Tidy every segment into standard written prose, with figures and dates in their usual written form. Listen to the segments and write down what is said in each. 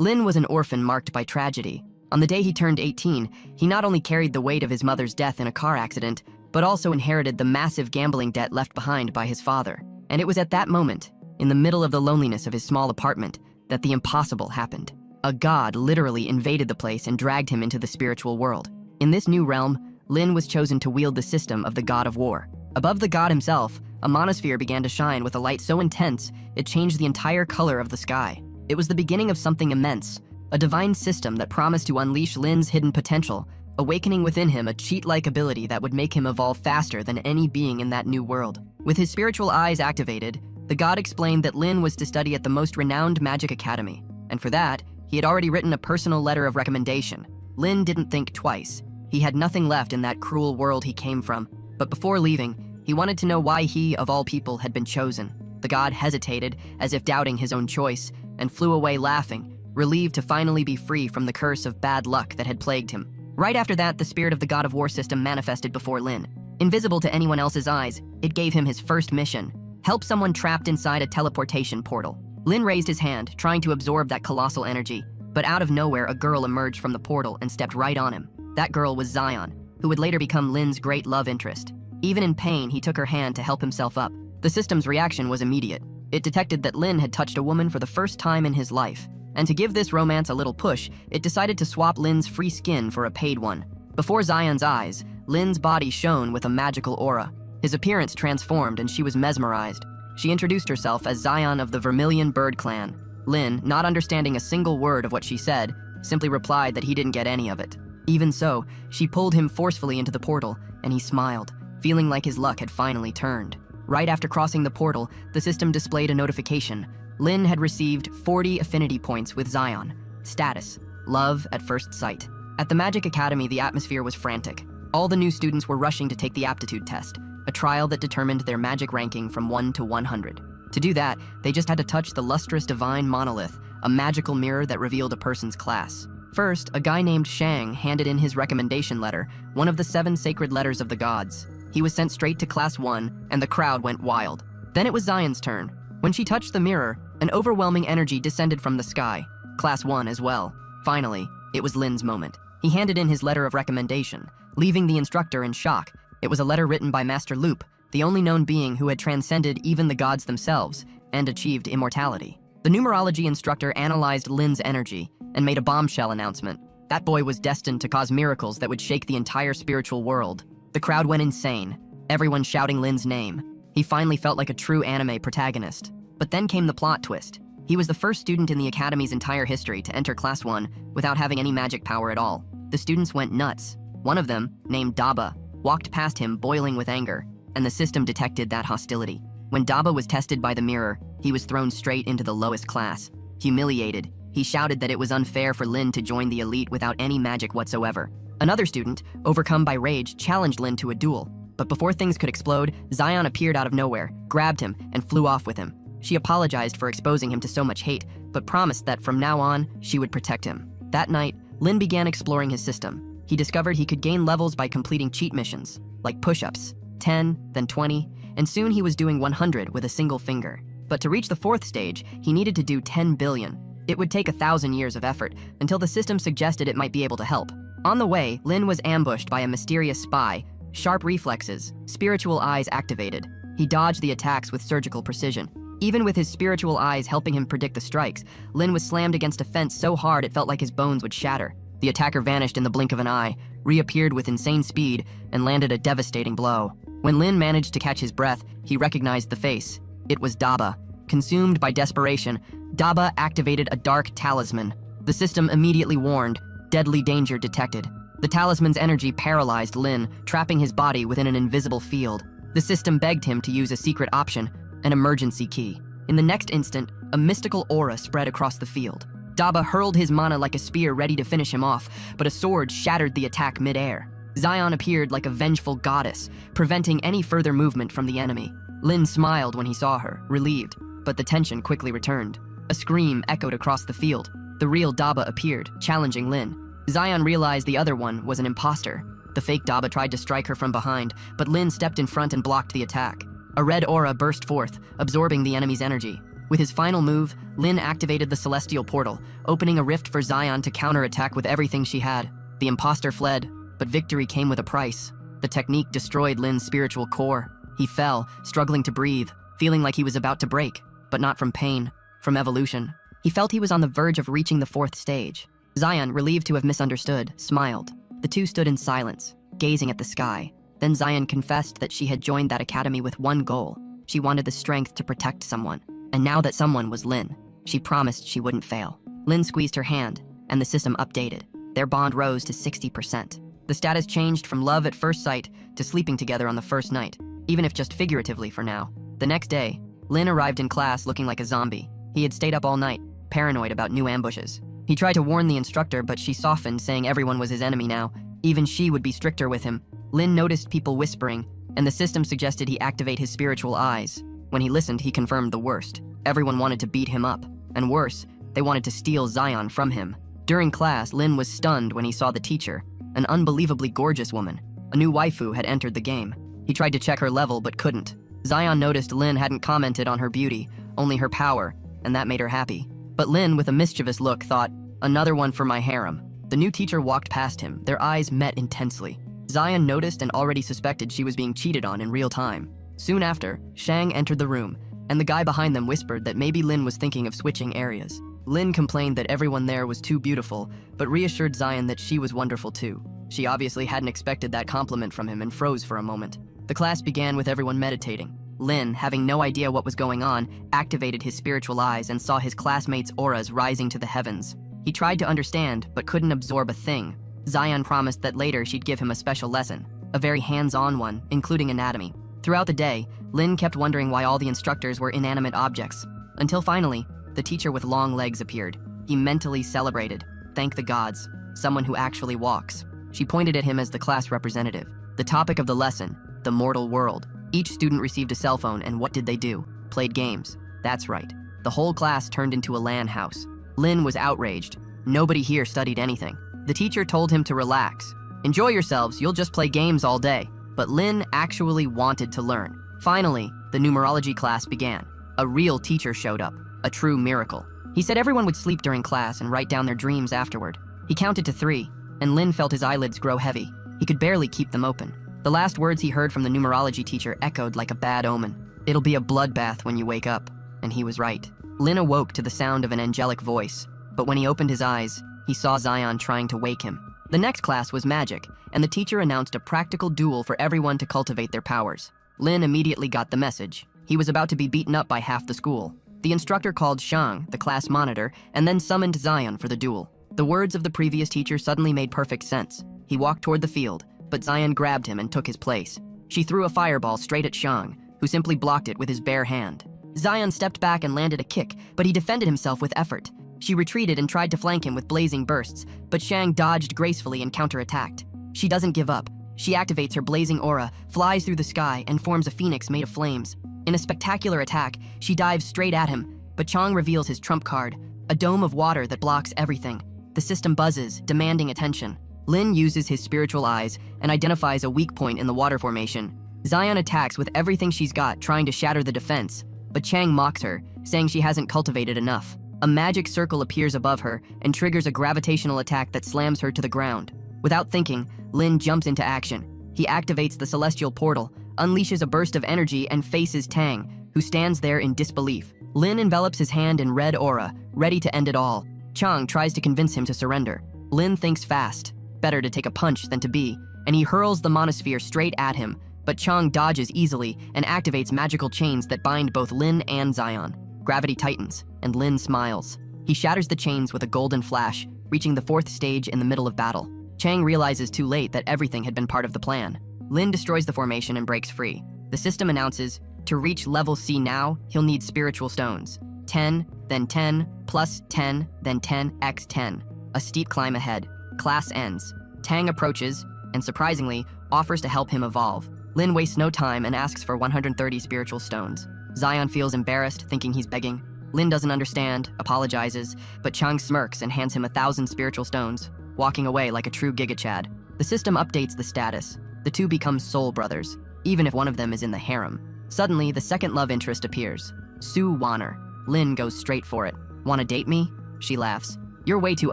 Lin was an orphan marked by tragedy. On the day he turned 18, he not only carried the weight of his mother's death in a car accident, but also inherited the massive gambling debt left behind by his father. And it was at that moment, in the middle of the loneliness of his small apartment, that the impossible happened. A god literally invaded the place and dragged him into the spiritual world. In this new realm, Lin was chosen to wield the system of the god of war. Above the god himself, a monosphere began to shine with a light so intense, it changed the entire color of the sky. It was the beginning of something immense, a divine system that promised to unleash Lin's hidden potential, awakening within him a cheat-like ability that would make him evolve faster than any being in that new world. With his spiritual eyes activated, the god explained that Lin was to study at the most renowned magic academy, and for that, he had already written a personal letter of recommendation. Lin didn't think twice. He had nothing left in that cruel world he came from, but before leaving, he wanted to know why he, of all people, had been chosen. The god hesitated, as if doubting his own choice, and flew away laughing, relieved to finally be free from the curse of bad luck that had plagued him. Right after that, the spirit of the god of war system manifested before Lin. Invisible to anyone else's eyes, it gave him his first mission: help someone trapped inside a teleportation portal. Lin raised his hand, trying to absorb that colossal energy, but out of nowhere a girl emerged from the portal and stepped right on him. That girl was Zion, who would later become Lin's great love interest. Even in pain, he took her hand to help himself up. The system's reaction was immediate. It detected that Lin had touched a woman for the first time in his life, and to give this romance a little push, it decided to swap Lin's free skin for a paid one. Before Zion's eyes, Lin's body shone with a magical aura. His appearance transformed and she was mesmerized. She introduced herself as Zion of the Vermilion Bird Clan. Lin, not understanding a single word of what she said, simply replied that he didn't get any of it. Even so, she pulled him forcefully into the portal, and he smiled, feeling like his luck had finally turned. Right after crossing the portal, the system displayed a notification. Lin had received 40 affinity points with Zion. Status: love at first sight. At the Magic Academy, the atmosphere was frantic. All the new students were rushing to take the aptitude test, a trial that determined their magic ranking from 1 to 100. To do that, they just had to touch the lustrous divine monolith, a magical mirror that revealed a person's class. First, a guy named Shang handed in his recommendation letter, one of the 7 sacred letters of the gods. He was sent straight to Class 1, and the crowd went wild. Then it was Zion's turn. When she touched the mirror, an overwhelming energy descended from the sky. Class 1 as well. Finally, it was Lin's moment. He handed in his letter of recommendation, leaving the instructor in shock. It was a letter written by Master Loop, the only known being who had transcended even the gods themselves and achieved immortality. The numerology instructor analyzed Lin's energy and made a bombshell announcement. That boy was destined to cause miracles that would shake the entire spiritual world. The crowd went insane, everyone shouting Lin's name. He finally felt like a true anime protagonist. But then came the plot twist. He was the first student in the Academy's entire history to enter Class 1 without having any magic power at all. The students went nuts. One of them, named Daba, walked past him boiling with anger, and the system detected that hostility. When Daba was tested by the mirror, he was thrown straight into the lowest class. Humiliated, he shouted that it was unfair for Lin to join the elite without any magic whatsoever. Another student, overcome by rage, challenged Lin to a duel. But before things could explode, Zion appeared out of nowhere, grabbed him, and flew off with him. She apologized for exposing him to so much hate, but promised that from now on, she would protect him. That night, Lin began exploring his system. He discovered he could gain levels by completing cheat missions, like push-ups, 10, then 20, and soon he was doing 100 with a single finger. But to reach the 4th stage, he needed to do 10 billion. It would take 1,000 years of effort, until the system suggested it might be able to help. On the way, Lin was ambushed by a mysterious spy. Sharp reflexes, spiritual eyes activated. He dodged the attacks with surgical precision. Even with his spiritual eyes helping him predict the strikes, Lin was slammed against a fence so hard it felt like his bones would shatter. The attacker vanished in the blink of an eye, reappeared with insane speed, and landed a devastating blow. When Lin managed to catch his breath, he recognized the face. It was Daba. Consumed by desperation, Daba activated a dark talisman. The system immediately warned, deadly danger detected. The talisman's energy paralyzed Lin, trapping his body within an invisible field. The system begged him to use a secret option, an emergency key. In the next instant, a mystical aura spread across the field. Daba hurled his mana like a spear ready to finish him off, but a sword shattered the attack mid-air. Zion appeared like a vengeful goddess, preventing any further movement from the enemy. Lin smiled when he saw her, relieved, but the tension quickly returned. A scream echoed across the field. The real Daba appeared, challenging Lin. Zion realized the other one was an imposter. The fake Daba tried to strike her from behind, but Lin stepped in front and blocked the attack. A red aura burst forth, absorbing the enemy's energy. With his final move, Lin activated the celestial portal, opening a rift for Zion to counterattack with everything she had. The imposter fled, but victory came with a price. The technique destroyed Lin's spiritual core. He fell, struggling to breathe, feeling like he was about to break, but not from pain, from evolution. He felt he was on the verge of reaching the 4th stage. Zion, relieved to have misunderstood, smiled. The two stood in silence, gazing at the sky. Then Zion confessed that she had joined that academy with one goal. She wanted the strength to protect someone. And now that someone was Lin, she promised she wouldn't fail. Lin squeezed her hand, and the system updated. Their bond rose to 60%. The status changed from love at first sight to sleeping together on the first night, even if just figuratively for now. The next day, Lin arrived in class looking like a zombie. He had stayed up all night, paranoid about new ambushes. He tried to warn the instructor, but she softened, saying everyone was his enemy now. Even she would be stricter with him. Lin noticed people whispering, and the system suggested he activate his spiritual eyes. When he listened, he confirmed the worst. Everyone wanted to beat him up. And worse, they wanted to steal Zion from him. During class, Lin was stunned when he saw the teacher, an unbelievably gorgeous woman. A new waifu had entered the game. He tried to check her level, but couldn't. Zion noticed Lin hadn't commented on her beauty, only her power, and that made her happy. But Lin, with a mischievous look, thought, another one for my harem. The new teacher walked past him, their eyes met intensely. Zion noticed and already suspected she was being cheated on in real time. Soon after, Shang entered the room, and the guy behind them whispered that maybe Lin was thinking of switching areas. Lin complained that everyone there was too beautiful, but reassured Zion that she was wonderful too. She obviously hadn't expected that compliment from him and froze for a moment. The class began with everyone meditating. Lin, having no idea what was going on, activated his spiritual eyes and saw his classmates' auras rising to the heavens. He tried to understand, but couldn't absorb a thing. Zion promised that later she'd give him a special lesson, a very hands-on one, including anatomy. Throughout the day, Lin kept wondering why all the instructors were inanimate objects. Until finally, the teacher with long legs appeared. He mentally celebrated. Thank the gods, someone who actually walks. She pointed at him as the class representative. The topic of the lesson, the mortal world. Each student received a cell phone, and what did they do? Played games. That's right. The whole class turned into a LAN house. Lin was outraged. Nobody here studied anything. The teacher told him to relax. Enjoy yourselves, you'll just play games all day. But Lin actually wanted to learn. Finally, the numerology class began. A real teacher showed up, a true miracle. He said everyone would sleep during class and write down their dreams afterward. He counted to 3, and Lin felt his eyelids grow heavy. He could barely keep them open. The last words he heard from the numerology teacher echoed like a bad omen. It'll be a bloodbath when you wake up. And he was right. Lin awoke to the sound of an angelic voice, but when he opened his eyes, he saw Zion trying to wake him. The next class was magic, and the teacher announced a practical duel for everyone to cultivate their powers. Lin immediately got the message. He was about to be beaten up by half the school. The instructor called Shang, the class monitor, and then summoned Zion for the duel. The words of the previous teacher suddenly made perfect sense. He walked toward the field, but Zion grabbed him and took his place. She threw a fireball straight at Shang, who simply blocked it with his bare hand. Zion stepped back and landed a kick, but he defended himself with effort. She retreated and tried to flank him with blazing bursts, but Shang dodged gracefully and counterattacked. She doesn't give up. She activates her blazing aura, flies through the sky, and forms a phoenix made of flames. In a spectacular attack, she dives straight at him, but Chang reveals his trump card, a dome of water that blocks everything. The system buzzes, demanding attention. Lin uses his spiritual eyes and identifies a weak point in the water formation. Zion attacks with everything she's got, trying to shatter the defense, but Chang mocks her, saying she hasn't cultivated enough. A magic circle appears above her and triggers a gravitational attack that slams her to the ground. Without thinking, Lin jumps into action. He activates the celestial portal, unleashes a burst of energy, and faces Tang, who stands there in disbelief. Lin envelops his hand in red aura, ready to end it all. Chang tries to convince him to surrender. Lin thinks fast. Better to take a punch than to be, and he hurls the monosphere straight at him, but Chang dodges easily and activates magical chains that bind both Lin and Zion. Gravity tightens, and Lin smiles. He shatters the chains with a golden flash, reaching the 4th stage in the middle of battle. Chang realizes too late that everything had been part of the plan. Lin destroys the formation and breaks free. The system announces, to reach level C now, he'll need spiritual stones. 10, then 10, plus 10, then 10 x 10. A steep climb ahead. Class ends. Tang approaches, and surprisingly, offers to help him evolve. Lin wastes no time and asks for 130 spiritual stones. Zion feels embarrassed, thinking he's begging. Lin doesn't understand, apologizes, but Chang smirks and hands him 1,000 spiritual stones, walking away like a true Giga Chad. The system updates the status. The two become soul brothers, even if one of them is in the harem. Suddenly, the second love interest appears, Su Wanner. Lin goes straight for it. "Wanna date me?" She laughs. "You're way too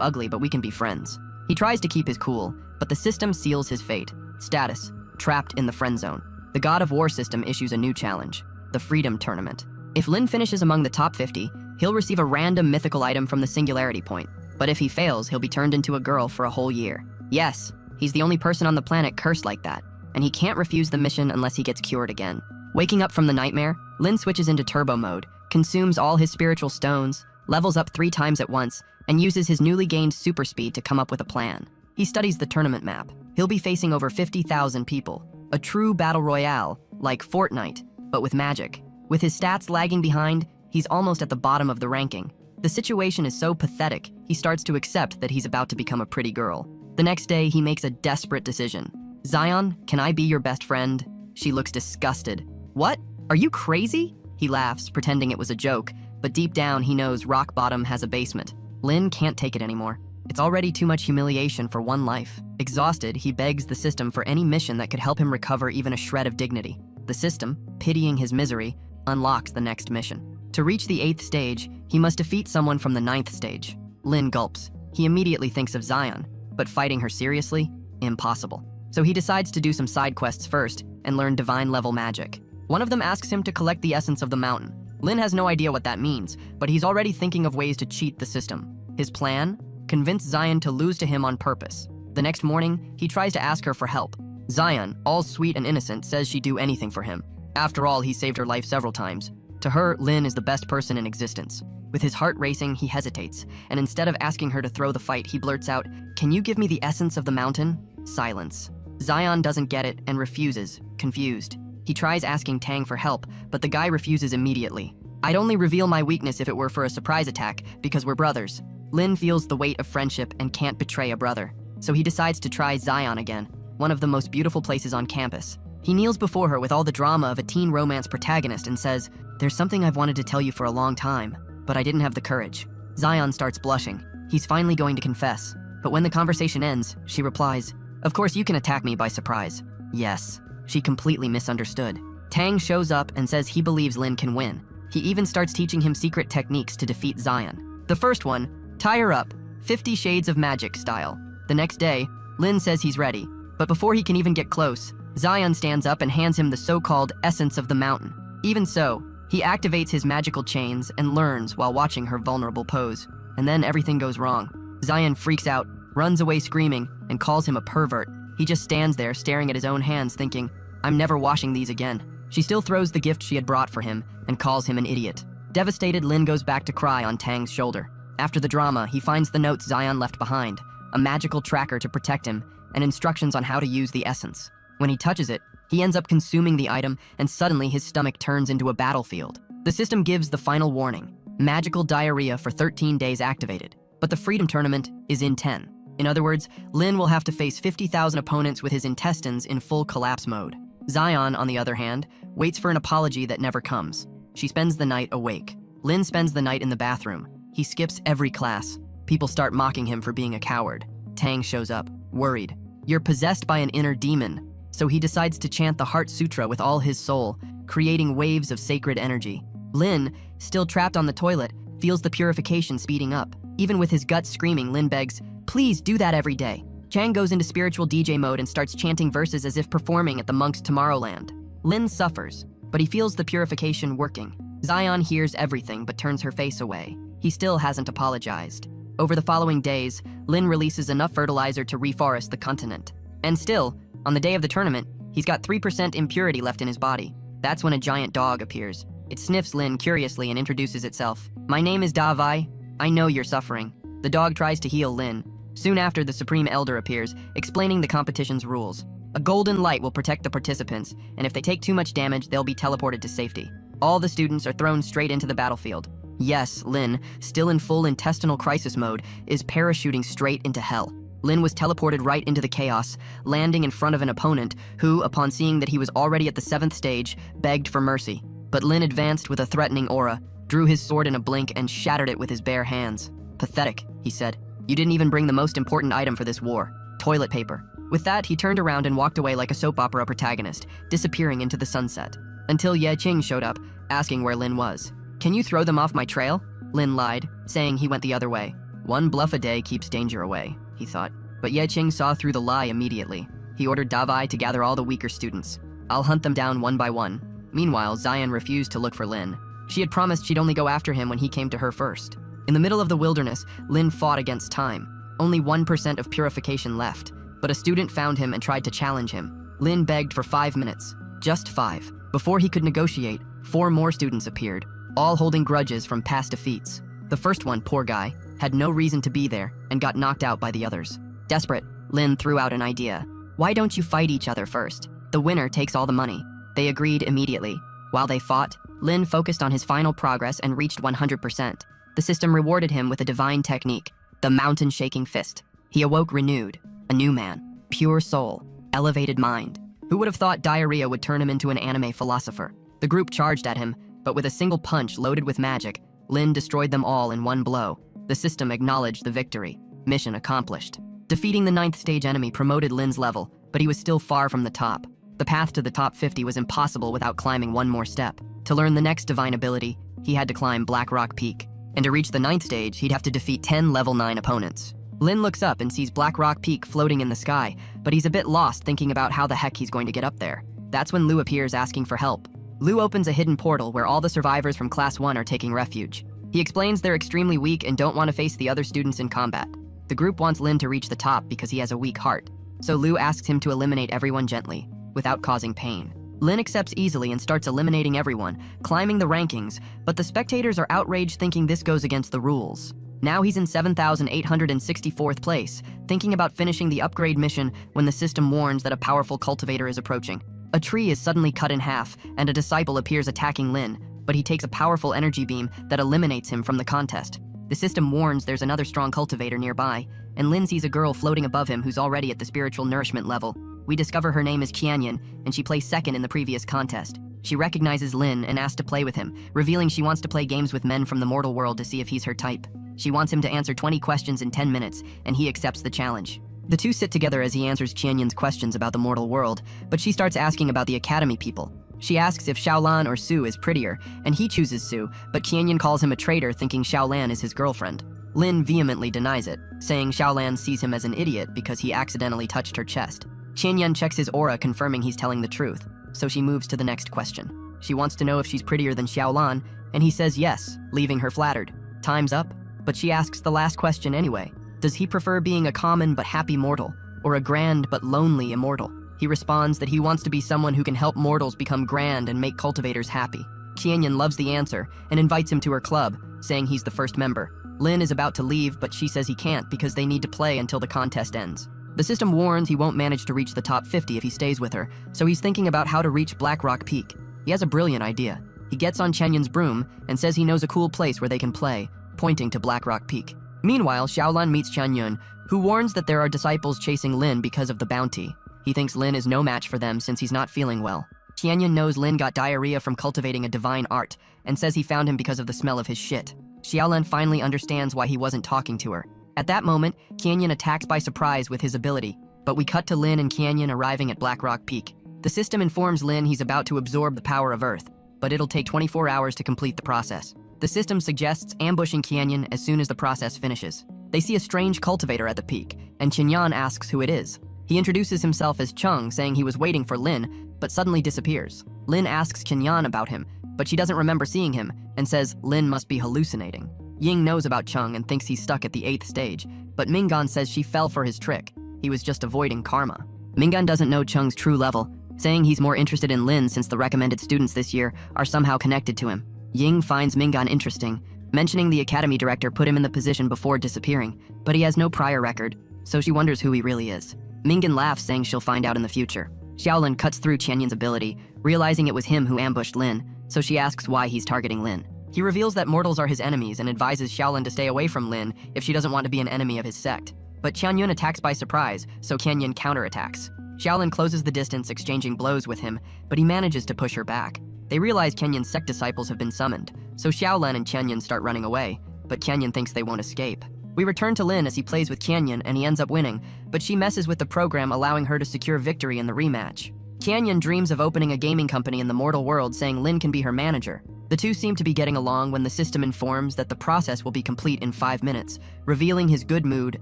ugly, but we can be friends." He tries to keep his cool, but the system seals his fate. Status: trapped in the friend zone. The God of War system issues a new challenge: the Freedom Tournament. If Lin finishes among the top 50, he'll receive a random mythical item from the Singularity Point. But if he fails, he'll be turned into a girl for a whole year. Yes, he's the only person on the planet cursed like that, and he can't refuse the mission unless he gets cured again. Waking up from the nightmare, Lin switches into turbo mode, consumes all his spiritual stones, levels up 3 times at once, and uses his newly gained super speed to come up with a plan. He studies the tournament map. He'll be facing over 50,000 people. A true battle royale, like Fortnite, but with magic. With his stats lagging behind, he's almost at the bottom of the ranking. The situation is so pathetic, he starts to accept that he's about to become a pretty girl. The next day, he makes a desperate decision. "Zion, can I be your best friend?" She looks disgusted. "What? Are you crazy?" He laughs, pretending it was a joke, but deep down he knows rock bottom has a basement. Lin can't take it anymore. It's already too much humiliation for one life. Exhausted, he begs the system for any mission that could help him recover even a shred of dignity. The system, pitying his misery, unlocks the next mission. To reach the 8th stage, he must defeat someone from the 9th stage. Lin gulps. He immediately thinks of Zion, but fighting her seriously? Impossible. So he decides to do some side quests first and learn divine-level magic. One of them asks him to collect the essence of the mountain. Lin has no idea what that means, but he's already thinking of ways to cheat the system. His plan? Convince Zion to lose to him on purpose. The next morning, he tries to ask her for help. Zion, all sweet and innocent, says she'd do anything for him. After all, he saved her life several times. To her, Lin is the best person in existence. With his heart racing, he hesitates, and instead of asking her to throw the fight, he blurts out, "Can you give me the essence of the mountain?" Silence. Zion doesn't get it and refuses, confused. He tries asking Tang for help, but the guy refuses immediately. "I'd only reveal my weakness if it were for a surprise attack, because we're brothers." Lin feels the weight of friendship and can't betray a brother, so he decides to try Zion again, one of the most beautiful places on campus. He kneels before her with all the drama of a teen romance protagonist and says, "There's something I've wanted to tell you for a long time, but I didn't have the courage." Zion starts blushing. He's finally going to confess, but when the conversation ends, she replies, "Of course you can attack me by surprise." Yes, she completely misunderstood. Tang shows up and says he believes Lin can win. He even starts teaching him secret techniques to defeat Zion. The first one, tie her up, 50 Shades of Magic style. The next day, Lin says he's ready, but before he can even get close, Zion stands up and hands him the so-called essence of the mountain. Even so, he activates his magical chains and learns while watching her vulnerable pose. And then everything goes wrong. Zion freaks out, runs away screaming, and calls him a pervert. He just stands there staring at his own hands thinking, "I'm never washing these again." She still throws the gift she had brought for him and calls him an idiot. Devastated, Lin goes back to cry on Tang's shoulder. After the drama, he finds the notes Zion left behind, a magical tracker to protect him, and instructions on how to use the essence. When he touches it, he ends up consuming the item, and suddenly his stomach turns into a battlefield. The system gives the final warning: magical diarrhea for 13 days activated. But the Freedom Tournament is in 10. In other words, Lin will have to face 50,000 opponents with his intestines in full collapse mode. Zion, on the other hand, waits for an apology that never comes. She spends the night awake. Lin spends the night in the bathroom. He skips every class. People start mocking him for being a coward. Tang shows up, worried. "You're possessed by an inner demon." So he decides to chant the Heart Sutra with all his soul, creating waves of sacred energy. Lin, still trapped on the toilet, feels the purification speeding up. Even with his guts screaming, Lin begs, "Please do that every day." Chang goes into spiritual DJ mode and starts chanting verses as if performing at the monks' Tomorrowland. Lin suffers, but he feels the purification working. Zion hears everything but turns her face away. He still hasn't apologized. Over the following days, Lin releases enough fertilizer to reforest the continent. And still, on the day of the tournament, he's got 3% impurity left in his body. That's when a giant dog appears. It sniffs Lin curiously and introduces itself. "My name is Da Vai. I know you're suffering." The dog tries to heal Lin. Soon after, the Supreme Elder appears, explaining the competition's rules. A golden light will protect the participants, and if they take too much damage, they'll be teleported to safety. All the students are thrown straight into the battlefield. Yes, Lin, still in full intestinal crisis mode, is parachuting straight into hell. Lin was teleported right into the chaos, landing in front of an opponent who, upon seeing that he was already at the 7th stage, begged for mercy. But Lin advanced with a threatening aura, drew his sword in a blink, and shattered it with his bare hands. "Pathetic," he said. "You didn't even bring the most important item for this war, toilet paper." With that, he turned around and walked away like a soap opera protagonist, disappearing into the sunset. Until Ye Qing showed up, asking where Lin was. "Can you throw them off my trail?" Lin lied, saying he went the other way. One bluff a day keeps danger away, he thought. But Ye Qing saw through the lie immediately. He ordered Davai to gather all the weaker students. "I'll hunt them down one by one." Meanwhile, Xian refused to look for Lin. She had promised she'd only go after him when he came to her first. In the middle of the wilderness, Lin fought against time. Only 1% of purification left, but a student found him and tried to challenge him. Lin begged for 5 minutes, just 5. Before he could negotiate, 4 more students appeared, all holding grudges from past defeats. The first one, poor guy, had no reason to be there and got knocked out by the others. Desperate, Lin threw out an idea. "Why don't you fight each other first? The winner takes all the money." They agreed immediately. While they fought, Lin focused on his final progress and reached 100%. The system rewarded him with a divine technique, the mountain-shaking fist. He awoke renewed, a new man, pure soul, elevated mind. Who would have thought diarrhea would turn him into an anime philosopher? The group charged at him, but with a single punch loaded with magic, Lin destroyed them all in one blow. The system acknowledged the victory. Mission accomplished. Defeating the 9th stage enemy promoted Lin's level, but he was still far from the top. The path to the top 50 was impossible without climbing one more step. To learn the next divine ability, he had to climb Black Rock Peak. And to reach the 9th stage, he'd have to defeat 10 level 9 opponents. Lin looks up and sees Black Rock Peak floating in the sky, but he's a bit lost thinking about how the heck he's going to get up there. That's when Lu appears asking for help. Lu opens a hidden portal where all the survivors from Class 1 are taking refuge. He explains they're extremely weak and don't want to face the other students in combat. The group wants Lin to reach the top because he has a weak heart, so Lu asks him to eliminate everyone gently, without causing pain. Lin accepts easily and starts eliminating everyone, climbing the rankings, but the spectators are outraged thinking this goes against the rules. Now he's in 7,864th place, thinking about finishing the upgrade mission when the system warns that a powerful cultivator is approaching. A tree is suddenly cut in half, and a disciple appears attacking Lin, but he takes a powerful energy beam that eliminates him from the contest. The system warns there's another strong cultivator nearby, and Lin sees a girl floating above him who's already at the spiritual nourishment level. We discover her name is Qianyan, and she placed second in the previous contest. She recognizes Lin and asks to play with him, revealing she wants to play games with men from the mortal world to see if he's her type. She wants him to answer 20 questions in 10 minutes, and he accepts the challenge. The two sit together as he answers Qianyan's questions about the mortal world, but she starts asking about the academy people. She asks if Xiaolan or Su is prettier, and he chooses Su, but Qianyan calls him a traitor thinking Xiaolan is his girlfriend. Lin vehemently denies it, saying Xiaolan sees him as an idiot because he accidentally touched her chest. Qianyan checks his aura confirming he's telling the truth, so she moves to the next question. She wants to know if she's prettier than Xiaolan, and he says yes, leaving her flattered. Time's up, but she asks the last question anyway. Does he prefer being a common but happy mortal, or a grand but lonely immortal? He responds that he wants to be someone who can help mortals become grand and make cultivators happy. Qianyan loves the answer and invites him to her club, saying he's the first member. Lin is about to leave, but she says he can't because they need to play until the contest ends. The system warns he won't manage to reach the top 50 if he stays with her, so he's thinking about how to reach Black Rock Peak. He has a brilliant idea. He gets on Qianyan's broom and says he knows a cool place where they can play, pointing to Black Rock Peak. Meanwhile, Xiaolan meets Qianyan, who warns that there are disciples chasing Lin because of the bounty. He thinks Lin is no match for them since he's not feeling well. Qianyan knows Lin got diarrhea from cultivating a divine art, and says he found him because of the smell of his shit. Xiaolan finally understands why he wasn't talking to her. At that moment, Qianyan attacks by surprise with his ability, but we cut to Lin and Qianyan arriving at Black Rock Peak. The system informs Lin he's about to absorb the power of Earth, but it'll take 24 hours to complete the process. The system suggests ambushing Qianyan as soon as the process finishes. They see a strange cultivator at the peak, and Qianyan asks who it is. He introduces himself as Cheng, saying he was waiting for Lin, but suddenly disappears. Lin asks Qianyan about him, but she doesn't remember seeing him, and says Lin must be hallucinating. Ying knows about Cheng and thinks he's stuck at the 8th stage, but Mingan says she fell for his trick. He was just avoiding karma. Mingan doesn't know Cheng's true level, saying he's more interested in Lin since the recommended students this year are somehow connected to him. Ying finds Mingan interesting, mentioning the academy director put him in the position before disappearing, but he has no prior record, so she wonders who he really is. Mingan laughs, saying she'll find out in the future. Xiaolin cuts through Qianyan's ability, realizing it was him who ambushed Lin, so she asks why he's targeting Lin. He reveals that mortals are his enemies and advises Xiaolin to stay away from Lin if she doesn't want to be an enemy of his sect. But Qianyun attacks by surprise, so Qianyan counterattacks. Xiaolin closes the distance, exchanging blows with him, but he manages to push her back. They realize Qianyan's sect disciples have been summoned, so Xiaolin and Qianyan start running away, but Qianyan thinks they won't escape. We return to Lin as he plays with Qianyan and he ends up winning, but she messes with the program, allowing her to secure victory in the rematch. Qianyan dreams of opening a gaming company in the mortal world, saying Lin can be her manager, The two seem to be getting along when the system informs that the process will be complete in 5 minutes. Revealing his good mood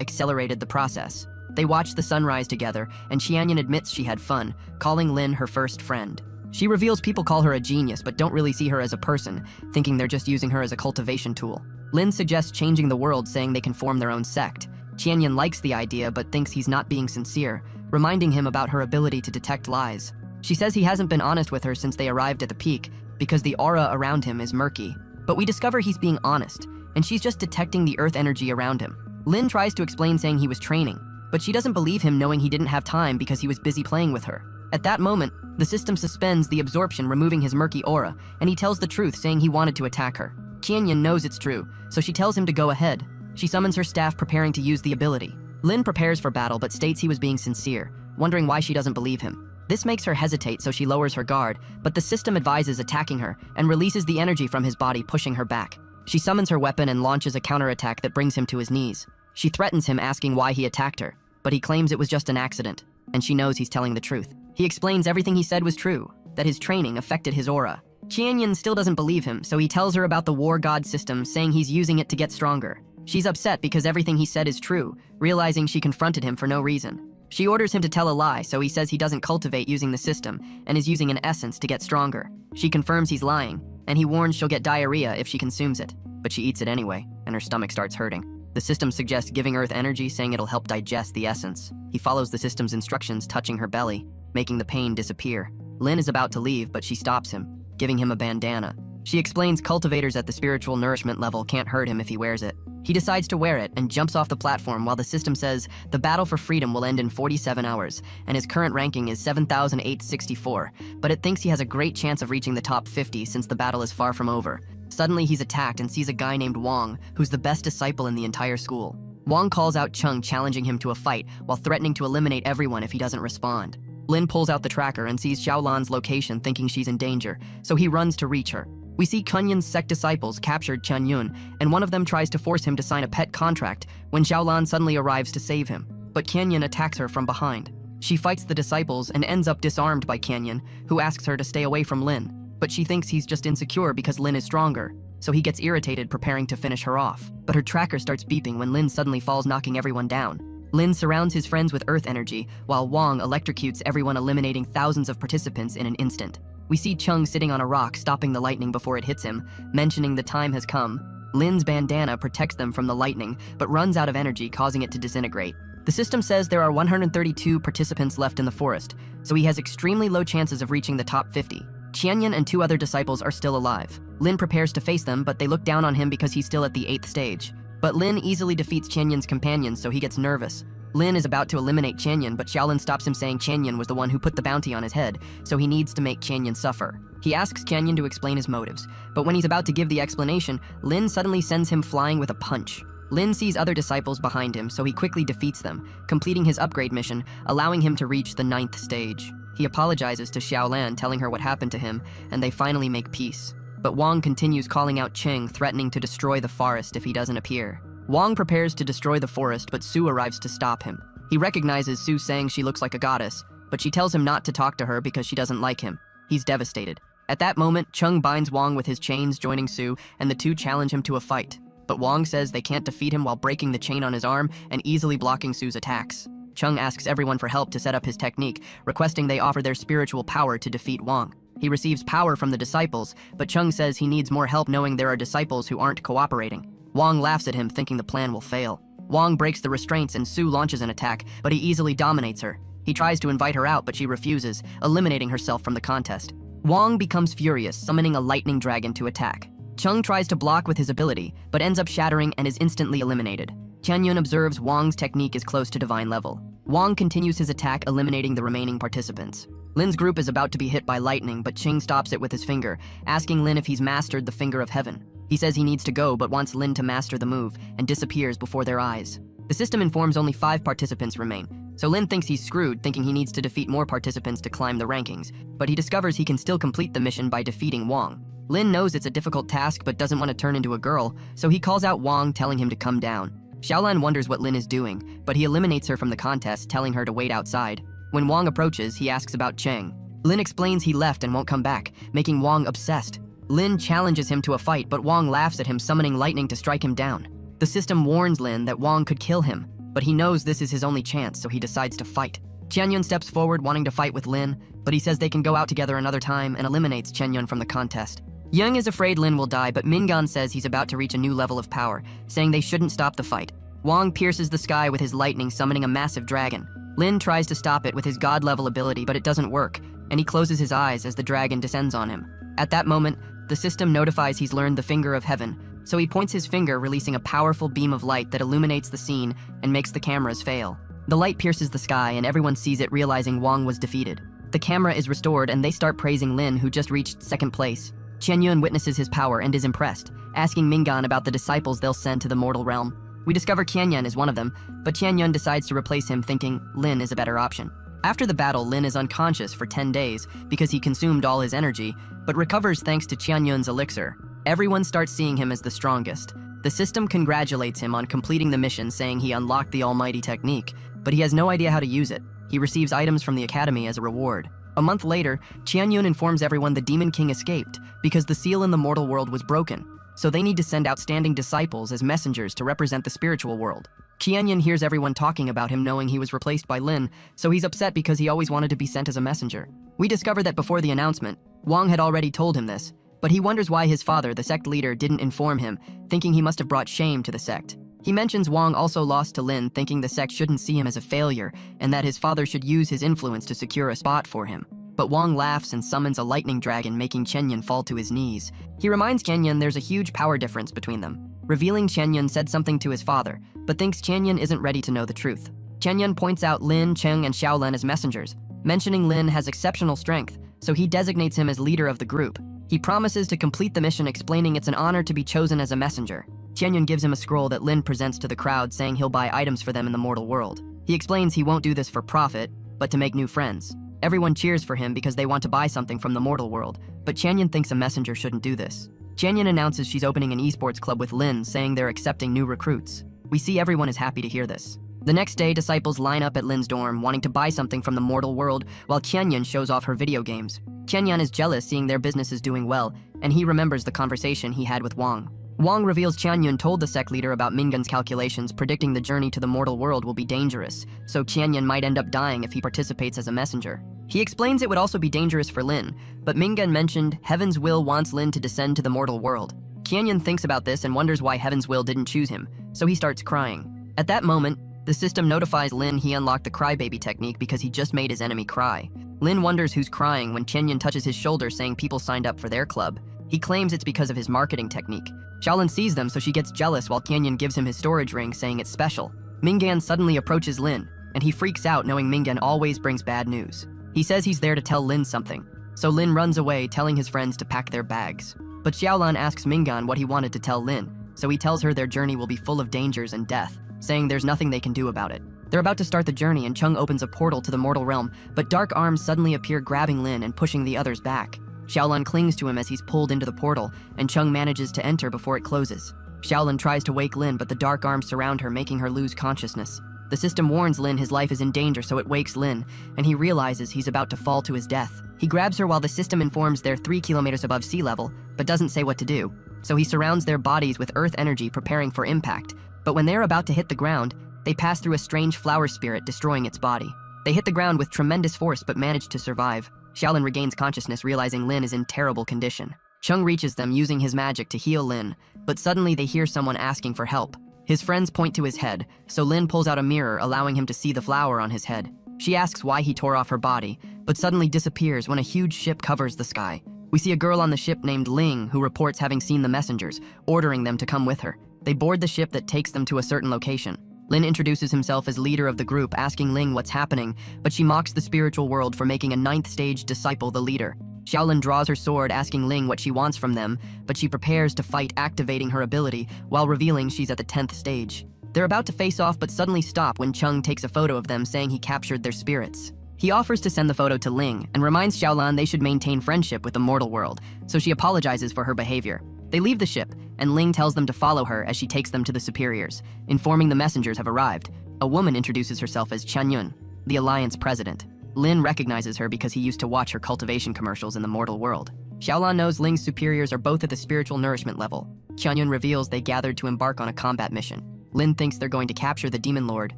accelerated the process. They watch the sunrise together, and Qianyan admits she had fun, calling Lin her first friend. She reveals people call her a genius but don't really see her as a person, thinking they're just using her as a cultivation tool. Lin suggests changing the world, saying they can form their own sect. Qianyan likes the idea but thinks he's not being sincere, reminding him about her ability to detect lies. She says he hasn't been honest with her since they arrived at the peak because the aura around him is murky. But we discover he's being honest, and she's just detecting the earth energy around him. Lin tries to explain, saying he was training, but she doesn't believe him, knowing he didn't have time because he was busy playing with her. At that moment, the system suspends the absorption, removing his murky aura, and he tells the truth, saying he wanted to attack her. Qianyan knows it's true, so she tells him to go ahead. She summons her staff, preparing to use the ability. Lin prepares for battle but states he was being sincere, wondering why she doesn't believe him. This makes her hesitate, so she lowers her guard, but the system advises attacking her and releases the energy from his body, pushing her back. She summons her weapon and launches a counterattack that brings him to his knees. She threatens him, asking why he attacked her, but he claims it was just an accident, and she knows he's telling the truth. He explains everything he said was true, that his training affected his aura. Qianyan still doesn't believe him, so he tells her about the war god system, saying he's using it to get stronger. She's upset because everything he said is true, realizing she confronted him for no reason. She orders him to tell a lie, so he says he doesn't cultivate using the system and is using an essence to get stronger. She confirms he's lying, and he warns she'll get diarrhea if she consumes it, but she eats it anyway, and her stomach starts hurting. The system suggests giving Earth energy, saying it'll help digest the essence. He follows the system's instructions, touching her belly, making the pain disappear. Lin is about to leave, but she stops him, giving him a bandana. She explains cultivators at the spiritual nourishment level can't hurt him if he wears it. He decides to wear it and jumps off the platform, while the system says the battle for freedom will end in 47 hours, and his current ranking is 7,864, but it thinks he has a great chance of reaching the top 50 since the battle is far from over. Suddenly he's attacked and sees a guy named Wang, who's the best disciple in the entire school. Wang calls out Chung, challenging him to a fight while threatening to eliminate everyone if he doesn't respond. Lin pulls out the tracker and sees Xiaolan's location, thinking she's in danger, so he runs to reach her. We see Kunyan's sect disciples captured Chen Yun, and one of them tries to force him to sign a pet contract when Xiaolan suddenly arrives to save him. But Qianyan attacks her from behind. She fights the disciples and ends up disarmed by Qianyan, who asks her to stay away from Lin. But she thinks he's just insecure because Lin is stronger, so he gets irritated, preparing to finish her off. But her tracker starts beeping when Lin suddenly falls, knocking everyone down. Lin surrounds his friends with earth energy, while Wang electrocutes everyone, eliminating thousands of participants in an instant. We see Chung sitting on a rock, stopping the lightning before it hits him, mentioning the time has come. Lin's bandana protects them from the lightning, but runs out of energy, causing it to disintegrate. The system says there are 132 participants left in the forest, so he has extremely low chances of reaching the top 50. Qianyan and 2 other disciples are still alive. Lin prepares to face them, but they look down on him because he's still at the 8th stage. But Lin easily defeats Qianyan's companions, so he gets nervous. Lin is about to eliminate Qianyan, but Xiaolin stops him, saying Qianyan was the one who put the bounty on his head, so he needs to make Qianyan suffer. He asks Qianyan to explain his motives, but when he's about to give the explanation, Lin suddenly sends him flying with a punch. Lin sees other disciples behind him, so he quickly defeats them, completing his upgrade mission, allowing him to reach the 9th stage. He apologizes to Xiaolan, telling her what happened to him, and they finally make peace. But Wang continues calling out Cheng, threatening to destroy the forest if he doesn't appear. Wang prepares to destroy the forest, but Su arrives to stop him. He recognizes Su, saying she looks like a goddess, but she tells him not to talk to her because she doesn't like him. He's devastated. At that moment, Chung binds Wang with his chains, joining Su, and the two challenge him to a fight. But Wang says they can't defeat him while breaking the chain on his arm and easily blocking Su's attacks. Chung asks everyone for help to set up his technique, requesting they offer their spiritual power to defeat Wang. He receives power from the disciples, but Chung says he needs more help, knowing there are disciples who aren't cooperating. Wang laughs at him, thinking the plan will fail. Wang breaks the restraints and Su launches an attack, but he easily dominates her. He tries to invite her out, but she refuses, eliminating herself from the contest. Wang becomes furious, summoning a lightning dragon to attack. Chung tries to block with his ability, but ends up shattering and is instantly eliminated. Qianyun observes Wang's technique is close to divine level. Wang continues his attack, eliminating the remaining participants. Lin's group is about to be hit by lightning, but Qing stops it with his finger, asking Lin if he's mastered the Finger of Heaven. He says he needs to go, but wants Lin to master the move, and disappears before their eyes. The system informs only 5 participants remain, so Lin thinks he's screwed, thinking he needs to defeat more participants to climb the rankings, but he discovers he can still complete the mission by defeating Wang. Lin knows it's a difficult task but doesn't want to turn into a girl, so he calls out Wang, telling him to come down. Xiaolan wonders what Lin is doing, but he eliminates her from the contest, telling her to wait outside. When Wang approaches, he asks about Cheng. Lin explains he left and won't come back, making Wang obsessed. Lin challenges him to a fight, but Wang laughs at him, summoning lightning to strike him down. The system warns Lin that Wang could kill him, but he knows this is his only chance, so he decides to fight. Qianyun steps forward wanting to fight with Lin, but he says they can go out together another time and eliminates Qianyun from the contest. Young is afraid Lin will die, but Mingan says he's about to reach a new level of power, saying they shouldn't stop the fight. Wang pierces the sky with his lightning, summoning a massive dragon. Lin tries to stop it with his god-level ability, but it doesn't work, and he closes his eyes as the dragon descends on him. At that moment, the system notifies he's learned the Finger of Heaven, so he points his finger, releasing a powerful beam of light that illuminates the scene and makes the cameras fail. The light pierces the sky, and everyone sees it, realizing Wang was defeated. The camera is restored, and they start praising Lin, who just reached second place. Qianyun witnesses his power and is impressed, asking Mingan about the disciples they'll send to the mortal realm. We discover Qianyun is one of them, but Qianyun decides to replace him, thinking Lin is a better option. After the battle, Lin is unconscious for 10 days because he consumed all his energy, but recovers thanks to Qianyun's elixir. Everyone starts seeing him as the strongest. The system congratulates him on completing the mission, saying he unlocked the almighty technique, but he has no idea how to use it. He receives items from the academy as a reward. A month later, Qianyun informs everyone the Demon King escaped because the seal in the mortal world was broken, so they need to send outstanding disciples as messengers to represent the spiritual world. Qianyun hears everyone talking about him, knowing he was replaced by Lin, so he's upset because he always wanted to be sent as a messenger. We discover that before the announcement, Wang had already told him this, but he wonders why his father, the sect leader, didn't inform him, thinking he must have brought shame to the sect. He mentions Wang also lost to Lin, thinking the sect shouldn't see him as a failure, and that his father should use his influence to secure a spot for him. But Wang laughs and summons a lightning dragon, making Qianyun fall to his knees. He reminds Qianyun there's a huge power difference between them, revealing Qianyun said something to his father, but thinks Qianyun isn't ready to know the truth. Qianyun points out Lin, Cheng, and Xiaolan as messengers, mentioning Lin has exceptional strength, so he designates him as leader of the group. He promises to complete the mission, explaining it's an honor to be chosen as a messenger. Qianyun gives him a scroll that Lin presents to the crowd, saying he'll buy items for them in the mortal world. He explains he won't do this for profit, but to make new friends. Everyone cheers for him because they want to buy something from the mortal world, but Qianyun thinks a messenger shouldn't do this. Qianyun announces she's opening an esports club with Lin, saying they're accepting new recruits. We see everyone is happy to hear this. The next day, disciples line up at Lin's dorm, wanting to buy something from the mortal world, while Qianyun shows off her video games. Qianyun is jealous, seeing their business is doing well, and he remembers the conversation he had with Wang. Wang reveals Qianyun told the sect leader about Mingan's calculations, predicting the journey to the mortal world will be dangerous, so Qianyun might end up dying if he participates as a messenger. He explains it would also be dangerous for Lin, but Mingan mentioned Heaven's Will wants Lin to descend to the mortal world. Qianyun thinks about this and wonders why Heaven's Will didn't choose him, so he starts crying. At that moment, the system notifies Lin he unlocked the crybaby technique because he just made his enemy cry. Lin wonders who's crying when Qianyun touches his shoulder, saying people signed up for their club. He claims it's because of his marketing technique. Xiaolan sees them, so she gets jealous while Qianyun gives him his storage ring, saying it's special. Mingan suddenly approaches Lin, and he freaks out, knowing Mingan always brings bad news. He says he's there to tell Lin something, so Lin runs away, telling his friends to pack their bags. But Xiaolan asks Mingan what he wanted to tell Lin, so he tells her their journey will be full of dangers and death, saying there's nothing they can do about it. They're about to start the journey, and Cheng opens a portal to the mortal realm, but dark arms suddenly appear, grabbing Lin and pushing the others back. Xiaolan clings to him as he's pulled into the portal, and Cheng manages to enter before it closes. Xiaolan tries to wake Lin, but the dark arms surround her, making her lose consciousness. The system warns Lin his life is in danger, so it wakes Lin, and he realizes he's about to fall to his death. He grabs her while the system informs they're 3 kilometers above sea level, but doesn't say what to do. So he surrounds their bodies with earth energy, preparing for impact. But when they're about to hit the ground, they pass through a strange flower spirit, destroying its body. They hit the ground with tremendous force, but manage to survive. Xiaolan regains consciousness, realizing Lin is in terrible condition. Cheng reaches them, using his magic to heal Lin, but suddenly they hear someone asking for help. His friends point to his head, so Lin pulls out a mirror, allowing him to see the flower on his head. She asks why he tore off her body, but suddenly disappears when a huge ship covers the sky. We see a girl on the ship named Ling, who reports having seen the messengers, ordering them to come with her. They board the ship that takes them to a certain location. Lin introduces himself as leader of the group, asking Ling what's happening, but she mocks the spiritual world for making a 9th stage disciple the leader. Xiaolan draws her sword, asking Ling what she wants from them, but she prepares to fight, activating her ability, while revealing she's at the 10th stage. They're about to face off, but suddenly stop when Cheng takes a photo of them, saying he captured their spirits. He offers to send the photo to Ling, and reminds Xiaolan they should maintain friendship with the mortal world, so she apologizes for her behavior. They leave the ship, and Ling tells them to follow her as she takes them to the superiors, informing the messengers have arrived. A woman introduces herself as Qianyun, the Alliance president. Lin recognizes her because he used to watch her cultivation commercials in the mortal world. Xiaolan knows Ling's superiors are both at the spiritual nourishment level. Qianyun reveals they gathered to embark on a combat mission. Lin thinks they're going to capture the Demon Lord,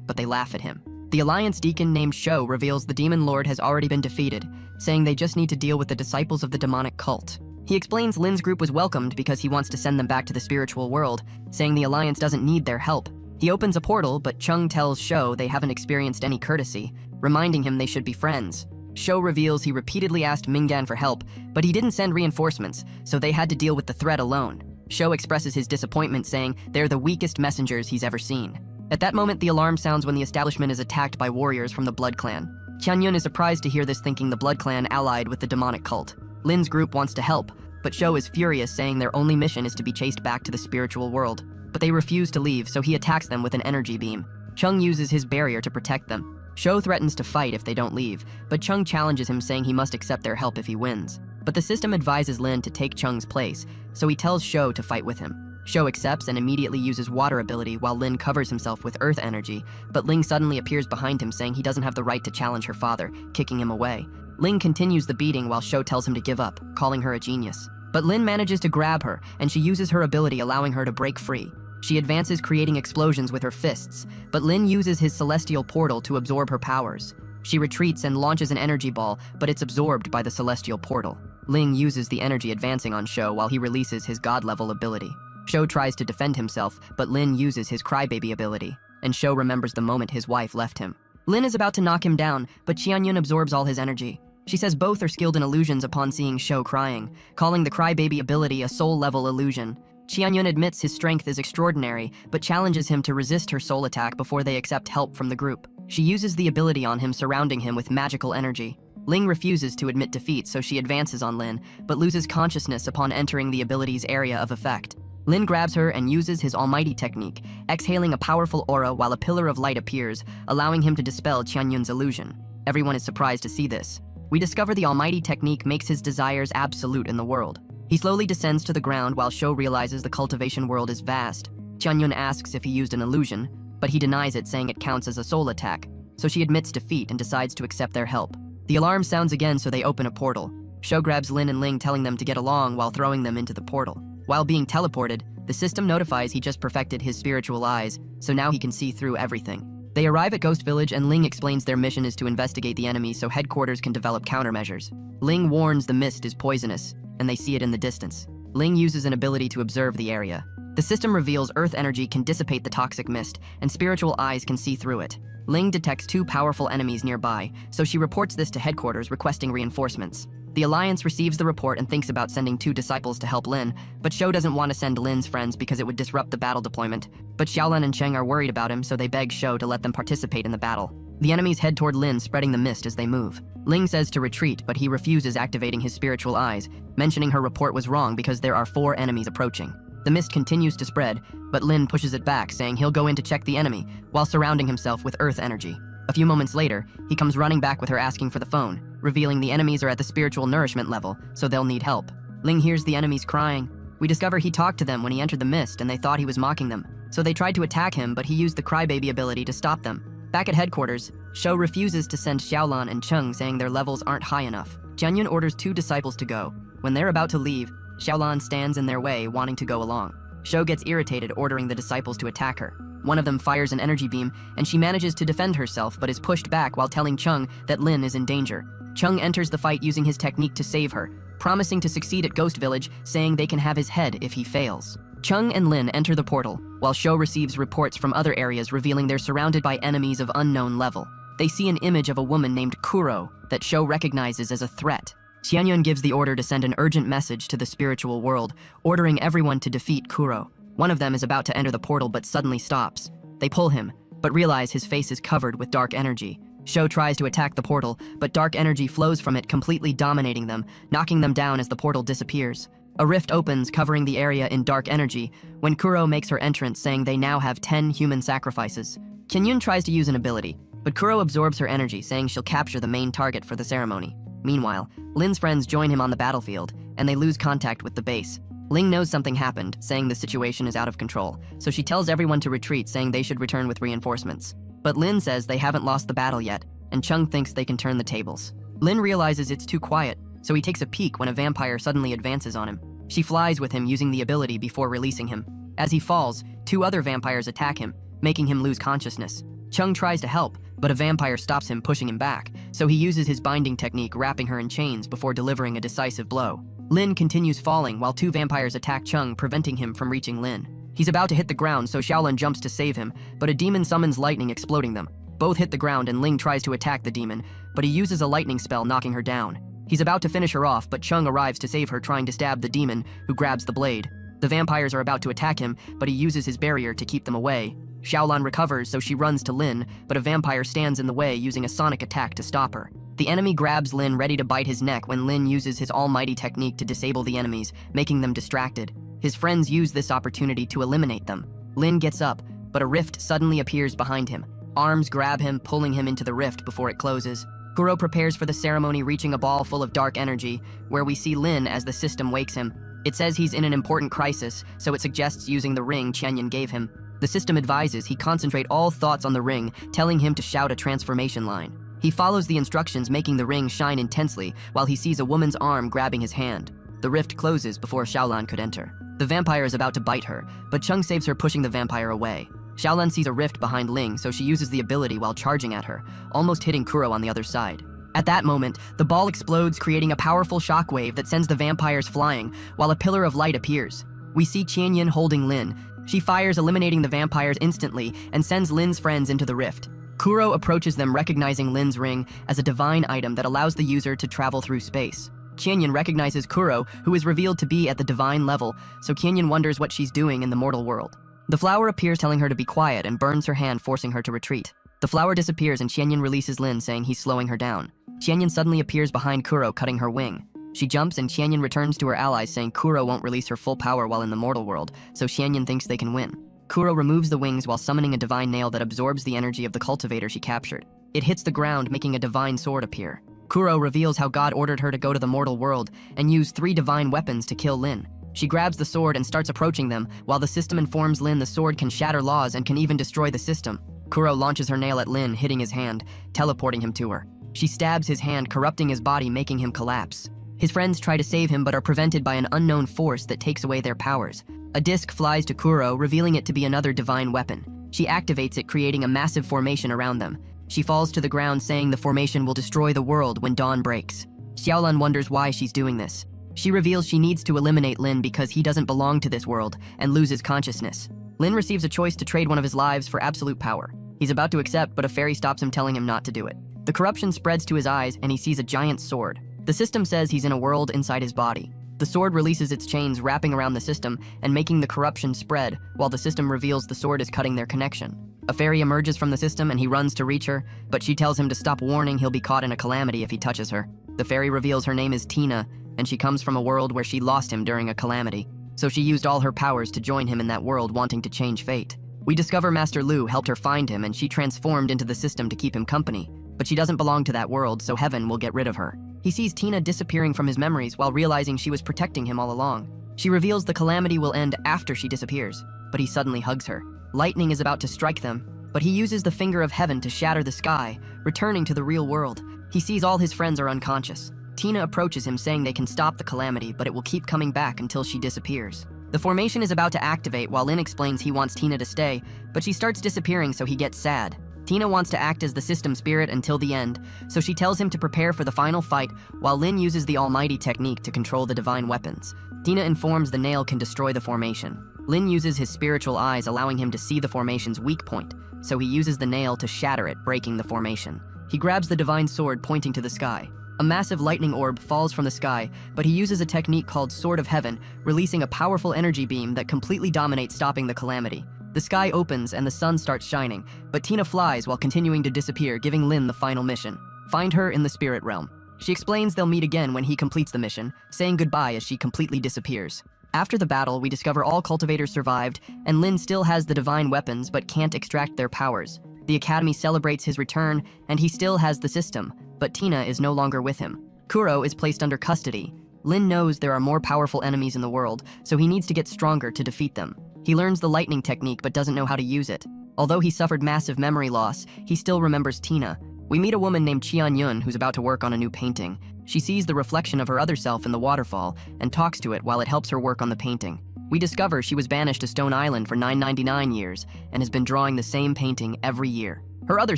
but they laugh at him. The Alliance deacon named Shou reveals the Demon Lord has already been defeated, saying they just need to deal with the disciples of the demonic cult. He explains Lin's group was welcomed because he wants to send them back to the spiritual world, saying the Alliance doesn't need their help. He opens a portal, but Chung tells Shou they haven't experienced any courtesy, reminding him they should be friends. Shou reveals he repeatedly asked Minggan for help, but he didn't send reinforcements, so they had to deal with the threat alone. Shou expresses his disappointment, saying they're the weakest messengers he's ever seen. At that moment, the alarm sounds when the establishment is attacked by warriors from the Blood Clan. Qianyun is surprised to hear this, thinking the Blood Clan allied with the demonic cult. Lin's group wants to help, but Shou is furious, saying their only mission is to be chased back to the spiritual world. But they refuse to leave, so he attacks them with an energy beam. Chung uses his barrier to protect them. Shou threatens to fight if they don't leave, but Chung challenges him, saying he must accept their help if he wins. But the system advises Lin to take Chung's place, so he tells Shou to fight with him. Shou accepts and immediately uses water ability while Lin covers himself with earth energy, but Ling suddenly appears behind him, saying he doesn't have the right to challenge her father, kicking him away. Ling continues the beating while Shou tells him to give up, calling her a genius. But Lin manages to grab her, and she uses her ability, allowing her to break free. She advances, creating explosions with her fists, but Lin uses his celestial portal to absorb her powers. She retreats and launches an energy ball, but it's absorbed by the celestial portal. Ling uses the energy, advancing on Shou while he releases his god-level ability. Shou tries to defend himself, but Lin uses his crybaby ability, and Shou remembers the moment his wife left him. Lin is about to knock him down, but Qianyun absorbs all his energy. She says both are skilled in illusions upon seeing Shou crying, calling the crybaby ability a soul-level illusion. Qianyun admits his strength is extraordinary, but challenges him to resist her soul attack before they accept help from the group. She uses the ability on him, surrounding him with magical energy. Ling refuses to admit defeat, so she advances on Lin, but loses consciousness upon entering the ability's area of effect. Lin grabs her and uses his almighty technique, exhaling a powerful aura while a pillar of light appears, allowing him to dispel Qianyun's illusion. Everyone is surprised to see this. We discover the almighty technique makes his desires absolute in the world. He slowly descends to the ground while Shou realizes the cultivation world is vast. Qianyun asks if he used an illusion, but he denies it, saying it counts as a soul attack, so she admits defeat and decides to accept their help. The alarm sounds again, so they open a portal. Shou grabs Lin and Ling, telling them to get along while throwing them into the portal. While being teleported, the system notifies he just perfected his spiritual eyes, so now he can see through everything. They arrive at Ghost Village, and Ling explains their mission is to investigate the enemy so headquarters can develop countermeasures. Ling warns the mist is poisonous, and they see it in the distance. Ling uses an ability to observe the area. The system reveals earth energy can dissipate the toxic mist, and spiritual eyes can see through it. Ling detects two powerful enemies nearby, so she reports this to headquarters, requesting reinforcements. The Alliance receives the report and thinks about sending 2 disciples to help Lin, but Shou doesn't want to send Lin's friends because it would disrupt the battle deployment. But Xiaolan and Cheng are worried about him, so they beg Shou to let them participate in the battle. The enemies head toward Lin, spreading the mist as they move. Ling says to retreat, but he refuses, activating his spiritual eyes, mentioning her report was wrong because there are 4 enemies approaching. The mist continues to spread, but Lin pushes it back, saying he'll go in to check the enemy, while surrounding himself with earth energy. A few moments later, he comes running back with her, asking for the phone, revealing the enemies are at the spiritual nourishment level, so they'll need help. Ling hears the enemies crying. We discover he talked to them when he entered the mist, and they thought he was mocking them. So they tried to attack him, but he used the crybaby ability to stop them. Back at headquarters, Shou refuses to send Xiaolan and Cheng, saying their levels aren't high enough. Qianyun orders 2 disciples to go. When they're about to leave, Xiaolan stands in their way, wanting to go along. Shou gets irritated, ordering the disciples to attack her. One of them fires an energy beam, and she manages to defend herself but is pushed back while telling Cheng that Lin is in danger. Cheng enters the fight using his technique to save her, promising to succeed at Ghost Village, saying they can have his head if he fails. Cheng and Lin enter the portal, while Shou receives reports from other areas revealing they're surrounded by enemies of unknown level. They see an image of a woman named Kuro that Shou recognizes as a threat. Qianyun gives the order to send an urgent message to the spiritual world, ordering everyone to defeat Kuro. One of them is about to enter the portal but suddenly stops. They pull him, but realize his face is covered with dark energy. Shou tries to attack the portal, but dark energy flows from it, completely dominating them, knocking them down as the portal disappears. A rift opens, covering the area in dark energy, when Kuro makes her entrance, saying they now have 10 human sacrifices. Qianyun tries to use an ability, but Kuro absorbs her energy, saying she'll capture the main target for the ceremony. Meanwhile, Lin's friends join him on the battlefield, and they lose contact with the base. Ling knows something happened, saying the situation is out of control, so she tells everyone to retreat, saying they should return with reinforcements. But Lin says they haven't lost the battle yet, and Cheng thinks they can turn the tables. Lin realizes it's too quiet, so he takes a peek when a vampire suddenly advances on him. She flies with him using the ability before releasing him. As he falls, 2 other vampires attack him, making him lose consciousness. Chung tries to help, but a vampire stops him, pushing him back, so he uses his binding technique, wrapping her in chains before delivering a decisive blow. Lin continues falling while 2 vampires attack Chung, preventing him from reaching Lin. He's about to hit the ground, so Xiaolin jumps to save him, but a demon summons lightning, exploding them. Both hit the ground and Ling tries to attack the demon, but he uses a lightning spell, knocking her down. He's about to finish her off, but Chung arrives to save her, trying to stab the demon, who grabs the blade. The vampires are about to attack him, but he uses his barrier to keep them away. Xiaolin recovers, so she runs to Lin, but a vampire stands in the way, using a sonic attack to stop her. The enemy grabs Lin, ready to bite his neck, when Lin uses his almighty technique to disable the enemies, making them distracted. His friends use this opportunity to eliminate them. Lin gets up, but a rift suddenly appears behind him. Arms grab him, pulling him into the rift before it closes. Kuro prepares for the ceremony, reaching a ball full of dark energy, where we see Lin as the system wakes him. It says he's in an important crisis, so it suggests using the ring Qianyan gave him. The system advises he concentrate all thoughts on the ring, telling him to shout a transformation line. He follows the instructions, making the ring shine intensely, while he sees a woman's arm grabbing his hand. The rift closes before Xiaolin could enter. The vampire is about to bite her, but Chung saves her, pushing the vampire away. Xiaolin sees a rift behind Ling, so she uses the ability while charging at her, almost hitting Kuro on the other side. At that moment, the ball explodes, creating a powerful shockwave that sends the vampires flying, while a pillar of light appears. We see Qianyan holding Lin. She fires, eliminating the vampires instantly, and sends Lin's friends into the rift. Kuro approaches them, recognizing Lin's ring as a divine item that allows the user to travel through space. Qianyan recognizes Kuro, who is revealed to be at the divine level, so Qianyan wonders what she's doing in the mortal world. The flower appears, telling her to be quiet, and burns her hand, forcing her to retreat. The flower disappears and Qianyan releases Lin, saying he's slowing her down. Qianyan suddenly appears behind Kuro, cutting her wing. She jumps and Qianyan returns to her allies, saying Kuro won't release her full power while in the mortal world, so Qianyan thinks they can win. Kuro removes the wings while summoning a divine nail that absorbs the energy of the cultivator she captured. It hits the ground, making a divine sword appear. Kuro reveals how God ordered her to go to the mortal world and use 3 divine weapons to kill Lin. She grabs the sword and starts approaching them, while the system informs Lin the sword can shatter laws and can even destroy the system. Kuro launches her nail at Lin, hitting his hand, teleporting him to her. She stabs his hand, corrupting his body, making him collapse. His friends try to save him but are prevented by an unknown force that takes away their powers. A disc flies to Kuro, revealing it to be another divine weapon. She activates it, creating a massive formation around them. She falls to the ground, saying the formation will destroy the world when dawn breaks. Xiaolin wonders why she's doing this. She reveals she needs to eliminate Lin because he doesn't belong to this world and loses consciousness. Lin receives a choice to trade one of his lives for absolute power. He's about to accept, but a fairy stops him, telling him not to do it. The corruption spreads to his eyes and he sees a giant sword. The system says he's in a world inside his body. The sword releases its chains, wrapping around the system and making the corruption spread, while the system reveals the sword is cutting their connection. A fairy emerges from the system and he runs to reach her, but she tells him to stop, warning he'll be caught in a calamity if he touches her. The fairy reveals her name is Tina, and she comes from a world where she lost him during a calamity. So she used all her powers to join him in that world, wanting to change fate. We discover Master Lu helped her find him and she transformed into the system to keep him company. But she doesn't belong to that world, so heaven will get rid of her. He sees Tina disappearing from his memories while realizing she was protecting him all along. She reveals the calamity will end after she disappears, but he suddenly hugs her. Lightning is about to strike them, but he uses the finger of heaven to shatter the sky, returning to the real world. He sees all his friends are unconscious. Tina approaches him, saying they can stop the calamity, but it will keep coming back until she disappears. The formation is about to activate while Lin explains he wants Tina to stay, but she starts disappearing, so he gets sad. Tina wants to act as the system spirit until the end, so she tells him to prepare for the final fight while Lin uses the almighty technique to control the divine weapons. Tina informs the nail can destroy the formation. Lin uses his spiritual eyes, allowing him to see the formation's weak point, so he uses the nail to shatter it, breaking the formation. He grabs the divine sword, pointing to the sky. A massive lightning orb falls from the sky, but he uses a technique called Sword of Heaven, releasing a powerful energy beam that completely dominates, stopping the calamity. The sky opens and the sun starts shining, but Tina flies while continuing to disappear, giving Lin the final mission: find her in the spirit realm. She explains they'll meet again when he completes the mission, saying goodbye as she completely disappears. After the battle, we discover all cultivators survived, and Lin still has the divine weapons but can't extract their powers. The Academy celebrates his return, and he still has the system, but Tina is no longer with him. Kuro is placed under custody. Lin knows there are more powerful enemies in the world, so he needs to get stronger to defeat them. He learns the lightning technique but doesn't know how to use it. Although he suffered massive memory loss, he still remembers Tina. We meet a woman named Qian Yun who's about to work on a new painting. She sees the reflection of her other self in the waterfall and talks to it while it helps her work on the painting. We discover she was banished to Stone Island for 999 years and has been drawing the same painting every year. Her other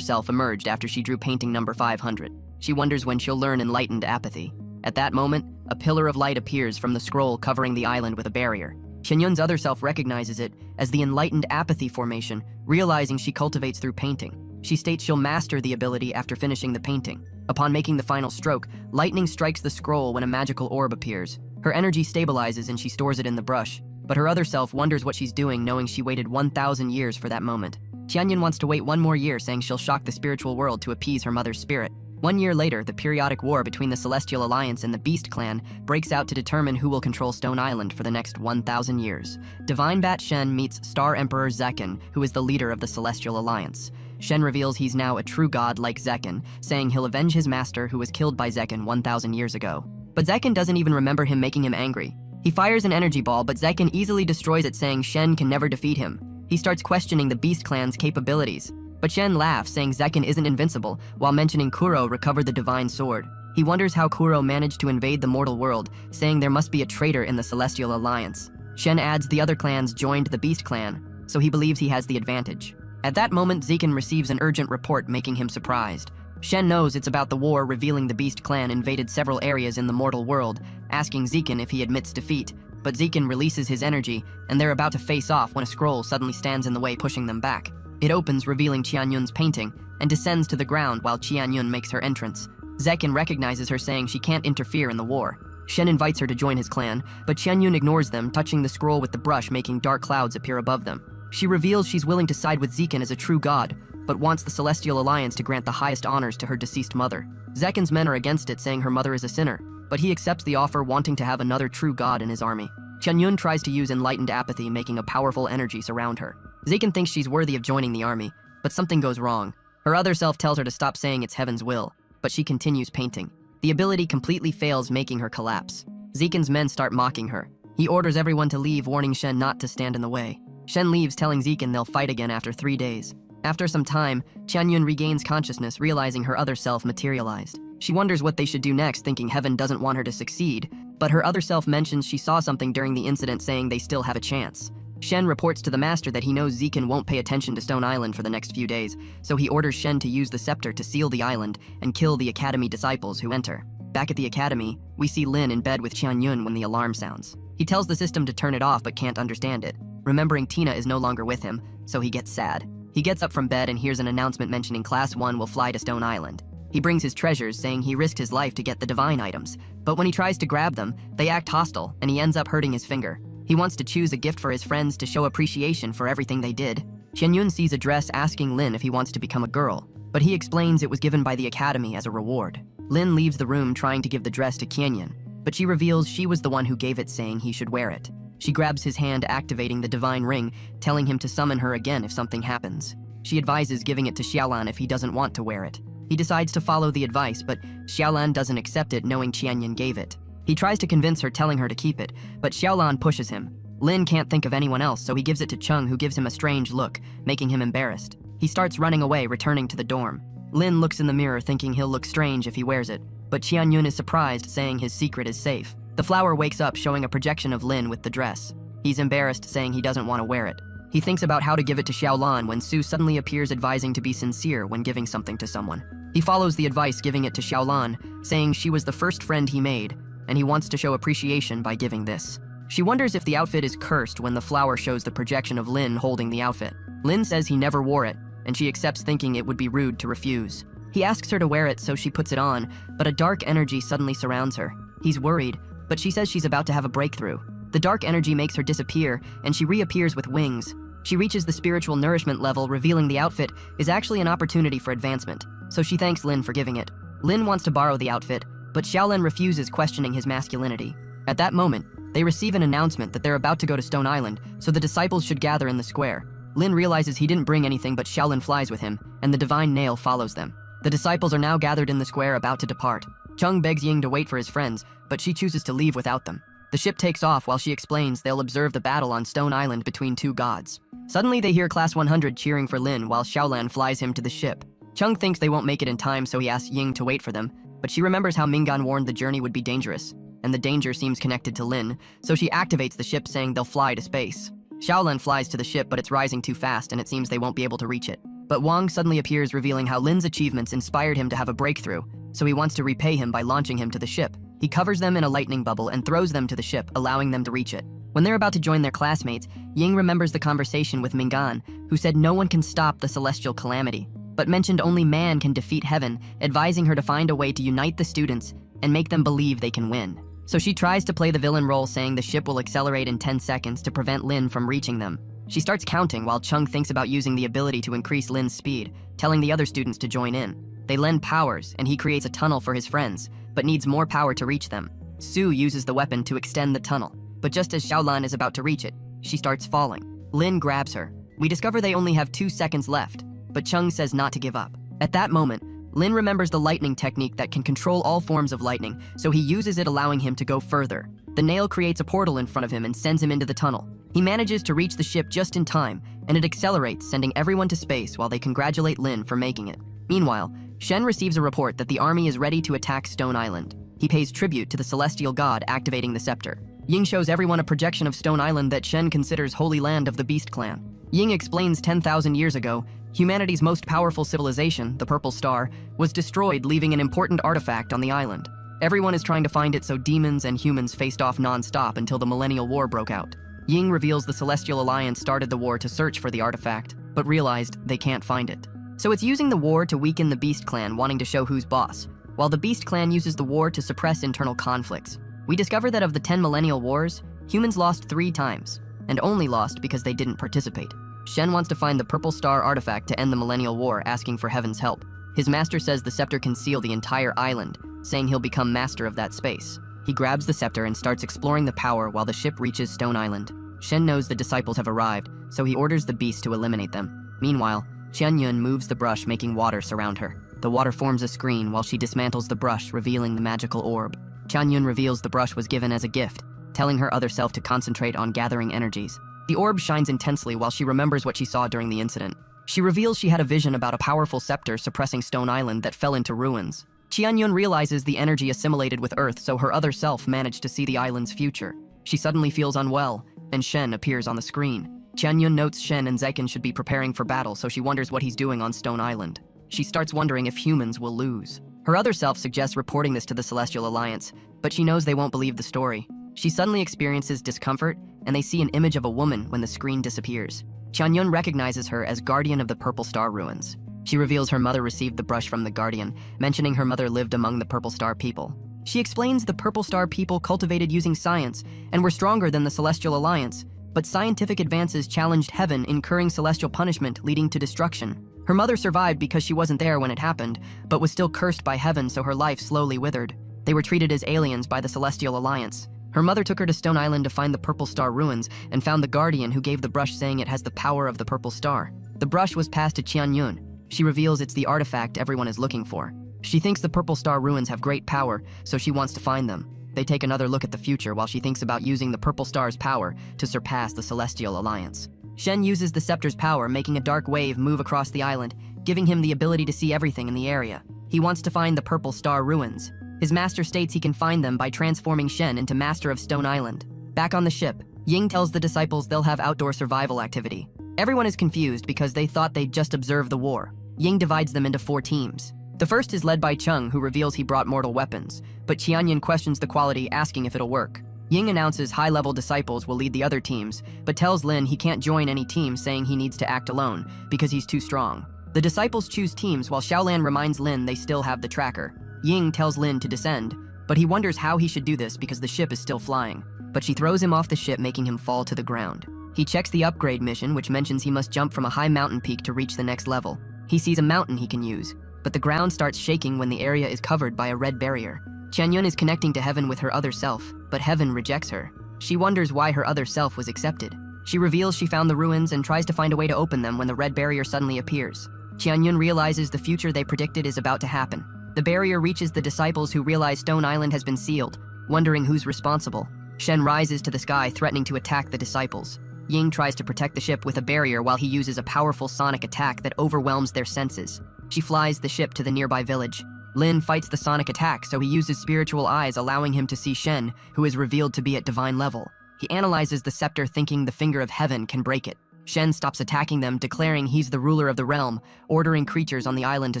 self emerged after she drew painting number 500. She wonders when she'll learn enlightened apathy. At that moment, a pillar of light appears from the scroll covering the island with a barrier. Qianyun's other self recognizes it as the enlightened apathy formation, realizing she cultivates through painting. She states she'll master the ability after finishing the painting. Upon making the final stroke, lightning strikes the scroll when a magical orb appears. Her energy stabilizes and she stores it in the brush. But her other self wonders what she's doing, knowing she waited 1,000 years for that moment. Qianyun wants to wait one more year, saying she'll shock the spiritual world to appease her mother's spirit. 1 year later, the periodic war between the Celestial Alliance and the Beast Clan breaks out to determine who will control Stone Island for the next 1,000 years. Divine Bat Shen meets Star Emperor Zekken, who is the leader of the Celestial Alliance. Shen reveals he's now a true god like Zekken, saying he'll avenge his master who was killed by Zekken 1,000 years ago. But Zekken doesn't even remember him, making him angry. He fires an energy ball, but Zekken easily destroys it, saying Shen can never defeat him. He starts questioning the Beast Clan's capabilities. But Shen laughs, saying Zekken isn't invincible, while mentioning Kuro recovered the divine sword. He wonders how Kuro managed to invade the mortal world, saying there must be a traitor in the Celestial Alliance. Shen adds the other clans joined the Beast Clan, so he believes he has the advantage. At that moment, Zekken receives an urgent report, making him surprised. Shen knows it's about the war, revealing the Beast Clan invaded several areas in the mortal world, asking Zekken if he admits defeat. But Zekken releases his energy, and they're about to face off when a scroll suddenly stands in the way, pushing them back. It opens, revealing Qianyun's painting, and descends to the ground while Qianyun makes her entrance. Zekken recognizes her, saying she can't interfere in the war. Shen invites her to join his clan, but Qianyun ignores them, touching the scroll with the brush, making dark clouds appear above them. She reveals she's willing to side with Zekken as a true god, but wants the Celestial Alliance to grant the highest honors to her deceased mother. Zekken's men are against it, saying her mother is a sinner, but he accepts the offer, wanting to have another true god in his army. Qianyun tries to use enlightened apathy, making a powerful energy surround her. Zekken thinks she's worthy of joining the army, but something goes wrong. Her other self tells her to stop, saying it's heaven's will, but she continues painting. The ability completely fails, making her collapse. Zekken's men start mocking her. He orders everyone to leave, warning Shen not to stand in the way. Shen leaves, telling Zekken they'll fight again after 3 days. After some time, Qianyun regains consciousness, realizing her other self materialized. She wonders what they should do next, thinking heaven doesn't want her to succeed, but her other self mentions she saw something during the incident, saying they still have a chance. Shen reports to the master that he knows Zekken won't pay attention to Stone Island for the next few days, so he orders Shen to use the scepter to seal the island and kill the academy disciples who enter. Back at the academy, we see Lin in bed with Qianyun when the alarm sounds. He tells the system to turn it off but can't understand it. Remembering Tina is no longer with him, so he gets sad. He gets up from bed and hears an announcement mentioning Class 1 will fly to Stone Island. He brings his treasures, saying he risked his life to get the divine items, but when he tries to grab them, they act hostile and he ends up hurting his finger. He wants to choose a gift for his friends to show appreciation for everything they did. Qianyun sees a dress, asking Lin if he wants to become a girl, but he explains it was given by the academy as a reward. Lin leaves the room, trying to give the dress to Qianyun, but she reveals she was the one who gave it, saying he should wear it. She grabs his hand, activating the divine ring, telling him to summon her again if something happens. She advises giving it to Xiaolan if he doesn't want to wear it. He decides to follow the advice, but Xiaolan doesn't accept it, knowing Qianyun gave it. He tries to convince her, telling her to keep it, but Xiaolan pushes him. Lin can't think of anyone else, so he gives it to Chung, who gives him a strange look, making him embarrassed. He starts running away, returning to the dorm. Lin looks in the mirror, thinking he'll look strange if he wears it, but Qianyun is surprised, saying his secret is safe. The flower wakes up, showing a projection of Lin with the dress. He's embarrassed, saying he doesn't want to wear it. He thinks about how to give it to Xiaolan when Su suddenly appears, advising to be sincere when giving something to someone. He follows the advice, giving it to Xiaolan, saying she was the first friend he made, and he wants to show appreciation by giving this. She wonders if the outfit is cursed when the flower shows the projection of Lin holding the outfit. Lin says he never wore it, and she accepts, thinking it would be rude to refuse. He asks her to wear it, so she puts it on, but a dark energy suddenly surrounds her. He's worried, but she says she's about to have a breakthrough. The dark energy makes her disappear, and she reappears with wings. She reaches the spiritual nourishment level, revealing the outfit is actually an opportunity for advancement, so she thanks Lin for giving it. Lin wants to borrow the outfit, but Xiaolan refuses, questioning his masculinity. At that moment, they receive an announcement that they're about to go to Stone Island, so the disciples should gather in the square. Lin realizes he didn't bring anything, but Xiaolan flies with him, and the divine nail follows them. The disciples are now gathered in the square, about to depart. Chung begs Ying to wait for his friends, but she chooses to leave without them. The ship takes off while she explains they'll observe the battle on Stone Island between two gods. Suddenly they hear Class 100 cheering for Lin while Xiaolan flies him to the ship. Chung thinks they won't make it in time, so he asks Ying to wait for them, But she remembers how Mingan warned the journey would be dangerous, and the danger seems connected to Lin, so she activates the ship saying they'll fly to space. Xiaolan flies to the ship, but it's rising too fast and it seems they won't be able to reach it. But Wang suddenly appears, revealing how Lin's achievements inspired him to have a breakthrough, so he wants to repay him by launching him to the ship. He covers them in a lightning bubble and throws them to the ship, allowing them to reach it. When they're about to join their classmates, Ying remembers the conversation with Mingan, who said no one can stop the celestial calamity, but mentioned only man can defeat heaven, advising her to find a way to unite the students and make them believe they can win. So she tries to play the villain role, saying the ship will accelerate in 10 seconds to prevent Lin from reaching them. She starts counting while Chung thinks about using the ability to increase Lin's speed, telling the other students to join in. They lend powers, and he creates a tunnel for his friends, but needs more power to reach them. Su uses the weapon to extend the tunnel, but just as Xiaolan is about to reach it, she starts falling. Lin grabs her. We discover they only have 2 seconds left, but Chung says not to give up. At that moment, Lin remembers the lightning technique that can control all forms of lightning, so he uses it, allowing him to go further. The nail creates a portal in front of him and sends him into the tunnel. He manages to reach the ship just in time, and it accelerates, sending everyone to space while they congratulate Lin for making it. Meanwhile, Shen receives a report that the army is ready to attack Stone Island. He pays tribute to the celestial god, activating the scepter. Ying shows everyone a projection of Stone Island that Shen considers holy land of the Beast Clan. Ying explains 10,000 years ago, humanity's most powerful civilization, the Purple Star, was destroyed, leaving an important artifact on the island. Everyone is trying to find it, so demons and humans faced off non-stop until the Millennial War broke out. Ying reveals the Celestial Alliance started the war to search for the artifact, but realized they can't find it. So it's using the war to weaken the Beast Clan, wanting to show who's boss, while the Beast Clan uses the war to suppress internal conflicts. We discover that of the 10 Millennial Wars, humans lost 3 times, and only lost because they didn't participate. Shen wants to find the Purple Star artifact to end the Millennial War, asking for Heaven's help. His master says the scepter can seal the entire island, saying he'll become master of that space. He grabs the scepter and starts exploring the power while the ship reaches Stone Island. Shen knows the disciples have arrived, so he orders the beast to eliminate them. Meanwhile, Qianyun moves the brush, making water surround her. The water forms a screen while she dismantles the brush, revealing the magical orb. Qianyun reveals the brush was given as a gift, telling her other self to concentrate on gathering energies. The orb shines intensely while she remembers what she saw during the incident. She reveals she had a vision about a powerful scepter suppressing Stone Island that fell into ruins. Qianyun realizes the energy assimilated with Earth, so her other self managed to see the island's future. She suddenly feels unwell, and Shen appears on the screen. Qianyun notes Shen and Zekin should be preparing for battle, so she wonders what he's doing on Stone Island. She starts wondering if humans will lose. Her other self suggests reporting this to the Celestial Alliance, but she knows they won't believe the story. She suddenly experiences discomfort, and they see an image of a woman when the screen disappears. Qianyun recognizes her as guardian of the Purple Star ruins. She reveals her mother received the brush from the guardian, mentioning her mother lived among the Purple Star people. She explains the Purple Star people cultivated using science and were stronger than the Celestial Alliance, but scientific advances challenged heaven, incurring celestial punishment, leading to destruction. Her mother survived because she wasn't there when it happened, but was still cursed by heaven, so her life slowly withered. They were treated as aliens by the Celestial Alliance. Her mother took her to Stone Island to find the Purple Star ruins and found the guardian who gave the brush, saying it has the power of the Purple Star. The brush was passed to Qianyun. She reveals it's the artifact everyone is looking for. She thinks the Purple Star ruins have great power, so she wants to find them. They take another look at the future while she thinks about using the Purple Star's power to surpass the Celestial Alliance. Shen uses the scepter's power, making a dark wave move across the island, giving him the ability to see everything in the area. He wants to find the Purple Star ruins. His master states he can find them by transforming Shen into master of Stone Island. Back on the ship, Ying tells the disciples they'll have outdoor survival activity. Everyone is confused because they thought they'd just observe the war. Ying divides them into 4 teams. The first is led by Chung, who reveals he brought mortal weapons, but Qianyun questions the quality, asking if it'll work. Ying announces high-level disciples will lead the other teams, but tells Lin he can't join any team, saying he needs to act alone because he's too strong. The disciples choose teams while Xiaolan reminds Lin they still have the tracker. Ying tells Lin to descend, but he wonders how he should do this because the ship is still flying. But she throws him off the ship, making him fall to the ground. He checks the upgrade mission, which mentions he must jump from a high mountain peak to reach the next level. He sees a mountain he can use, but the ground starts shaking when the area is covered by a red barrier. Qianyun is connecting to heaven with her other self, but heaven rejects her. She wonders why her other self was accepted. She reveals she found the ruins and tries to find a way to open them when the red barrier suddenly appears. Qianyun realizes the future they predicted is about to happen. The barrier reaches the disciples, who realize Stone Island has been sealed, wondering who's responsible. Shen rises to the sky, threatening to attack the disciples. Ying tries to protect the ship with a barrier while he uses a powerful sonic attack that overwhelms their senses. She flies the ship to the nearby village. Lin fights the sonic attack, so he uses spiritual eyes, allowing him to see Shen, who is revealed to be at divine level. He analyzes the scepter, thinking the finger of heaven can break it. Shen stops attacking them, declaring he's the ruler of the realm, ordering creatures on the island to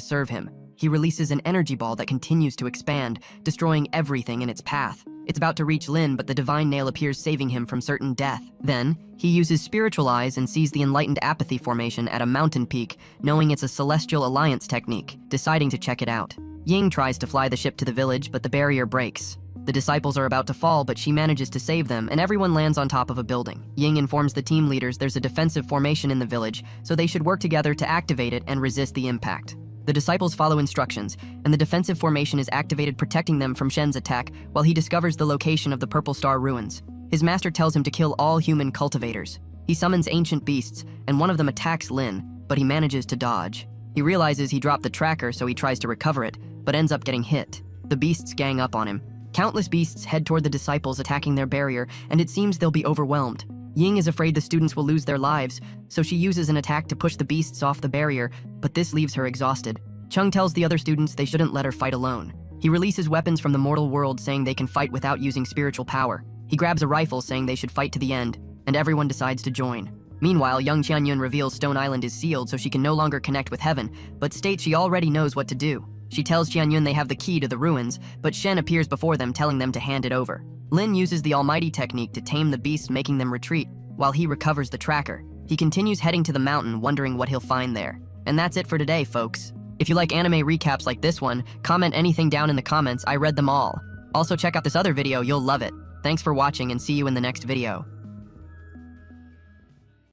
serve him. He releases an energy ball that continues to expand, destroying everything in its path. It's about to reach Lin, but the divine nail appears, saving him from certain death. Then, he uses spiritual eyes and sees the enlightened apathy formation at a mountain peak, knowing it's a celestial alliance technique, deciding to check it out. Ying tries to fly the ship to the village, but the barrier breaks. The disciples are about to fall, but she manages to save them, and everyone lands on top of a building. Ying informs the team leaders there's a defensive formation in the village, so they should work together to activate it and resist the impact. The disciples follow instructions, and the defensive formation is activated, protecting them from Shen's attack, while he discovers the location of the Purple Star ruins. His master tells him to kill all human cultivators. He summons ancient beasts, and one of them attacks Lin, but he manages to dodge. He realizes he dropped the tracker, so he tries to recover it, but ends up getting hit. The beasts gang up on him. Countless beasts head toward the disciples, attacking their barrier, and it seems they'll be overwhelmed. Ying is afraid the students will lose their lives, so she uses an attack to push the beasts off the barrier, but this leaves her exhausted. Chung tells the other students they shouldn't let her fight alone. He releases weapons from the mortal world, saying they can fight without using spiritual power. He grabs a rifle, saying they should fight to the end, and everyone decides to join. Meanwhile, young Qianyun reveals Stone Island is sealed, so she can no longer connect with heaven, but states she already knows what to do. She tells Qianyun they have the key to the ruins, but Shen appears before them, telling them to hand it over. Lin uses the Almighty technique to tame the beasts, making them retreat, while he recovers the tracker. He continues heading to the mountain, wondering what he'll find there. And that's it for today, folks. If you like anime recaps like this one, comment anything down in the comments. I read them all. Also, check out this other video, you'll love it. Thanks for watching, and see you in the next video.